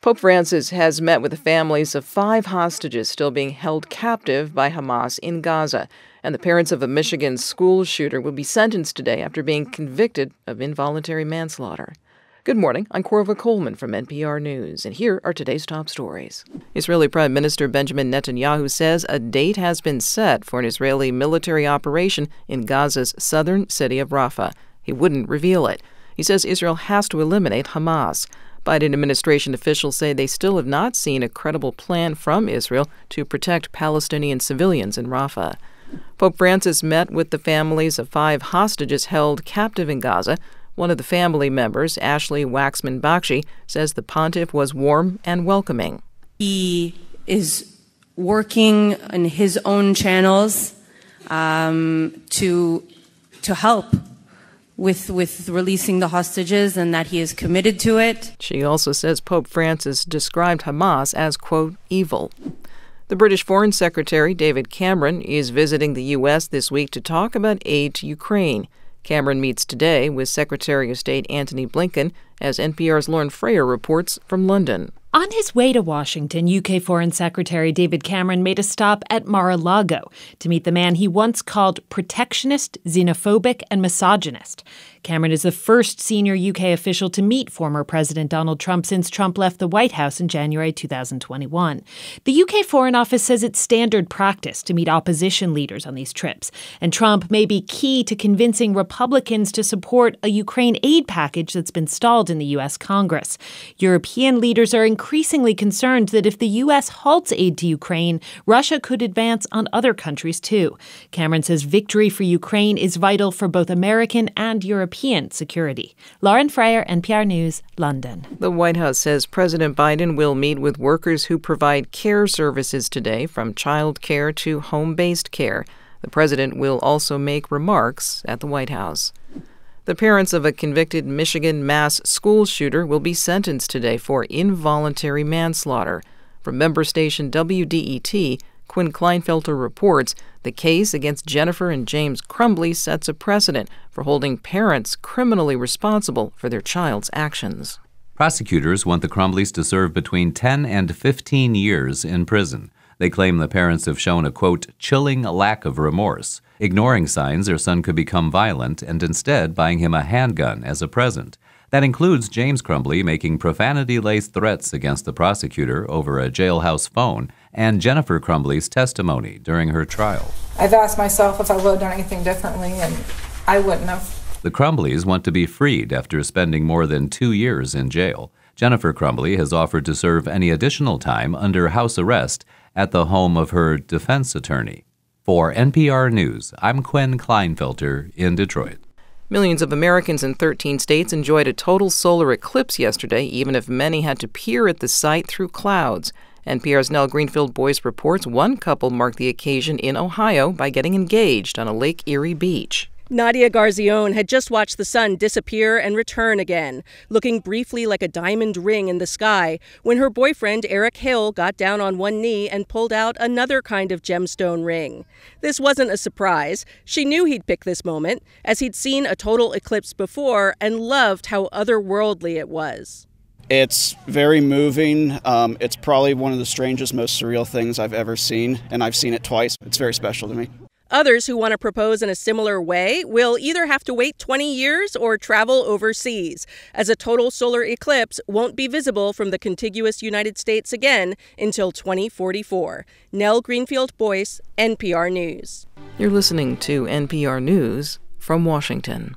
Pope Francis has met with the families of 5 hostages still being held captive by Hamas in Gaza. And the parents of a Michigan school shooter will be sentenced today after being convicted of involuntary manslaughter. Good morning. I'm Corva Coleman from NPR News, and here are today's top stories. Israeli Prime Minister Benjamin Netanyahu says a date has been set for an Israeli military operation in Gaza's southern city of Rafah. He wouldn't reveal it. He says Israel has to eliminate Hamas. Biden administration officials say they still have not seen a credible plan from Israel to protect Palestinian civilians in Rafah. Pope Francis met with the families of 5 hostages held captive in Gaza. One of the family members, Ashley Waxman-Bakshi, says the pontiff was warm and welcoming. He is working in his own channels to help with releasing the hostages, and that he is committed to it. She also says Pope Francis described Hamas as, quote, evil. The British Foreign Secretary, David Cameron, is visiting the U.S. this week to talk about aid to Ukraine. Cameron meets today with Secretary of State Antony Blinken, as NPR's Lauren Frayer reports from London. On his way to Washington, UK Foreign Secretary David Cameron made a stop at Mar-a-Lago to meet the man he once called protectionist, xenophobic, and misogynist. Cameron is the first senior UK official to meet former President Donald Trump since Trump left the White House in January 2021. The UK Foreign Office says it's standard practice to meet opposition leaders on these trips, and Trump may be key to convincing Republicans to support a Ukraine aid package that's been stalled in the U.S. Congress. European leaders are increasingly concerned that if the U.S. halts aid to Ukraine, Russia could advance on other countries too. Cameron says victory for Ukraine is vital for both American and European security. Lauren Frayer, NPR News, London. The White House says President Biden will meet with workers who provide care services today, from child care to home-based care. The president will also make remarks at the White House. The parents of a convicted Michigan mass school shooter will be sentenced today for involuntary manslaughter. From member station WDET, Quinn Kleinfelter reports the case against Jennifer and James Crumbley sets a precedent for holding parents criminally responsible for their child's actions. Prosecutors want the Crumbleys to serve between 10 and 15 years in prison. They claim the parents have shown a, quote, chilling lack of remorse, ignoring signs their son could become violent and instead buying him a handgun as a present. That includes James Crumbley making profanity-laced threats against the prosecutor over a jailhouse phone and Jennifer Crumbley's testimony during her trial. I've asked myself if I would have done anything differently, and I wouldn't have. The Crumbleys want to be freed after spending more than 2 years in jail. Jennifer Crumbley has offered to serve any additional time under house arrest at the home of her defense attorney. For NPR News, I'm Quinn Kleinfelter in Detroit. Millions of Americans in 13 states enjoyed a total solar eclipse yesterday, even if many had to peer at the sight through clouds. NPR's Nell Greenfield-Boyce reports one couple marked the occasion in Ohio by getting engaged on a Lake Erie beach. Nadia Garzione had just watched the sun disappear and return again, looking briefly like a diamond ring in the sky, when her boyfriend Eric Hill got down on one knee and pulled out another kind of gemstone ring. This wasn't a surprise. She knew he'd pick this moment, as he'd seen a total eclipse before and loved how otherworldly it was. It's very moving. It's probably one of the strangest, most surreal things I've ever seen, and I've seen it twice. It's very special to me. Others who want to propose in a similar way will either have to wait 20 years or travel overseas, as a total solar eclipse won't be visible from the contiguous United States again until 2044. Nell Greenfield-Boyce, NPR News. You're listening to NPR News from Washington.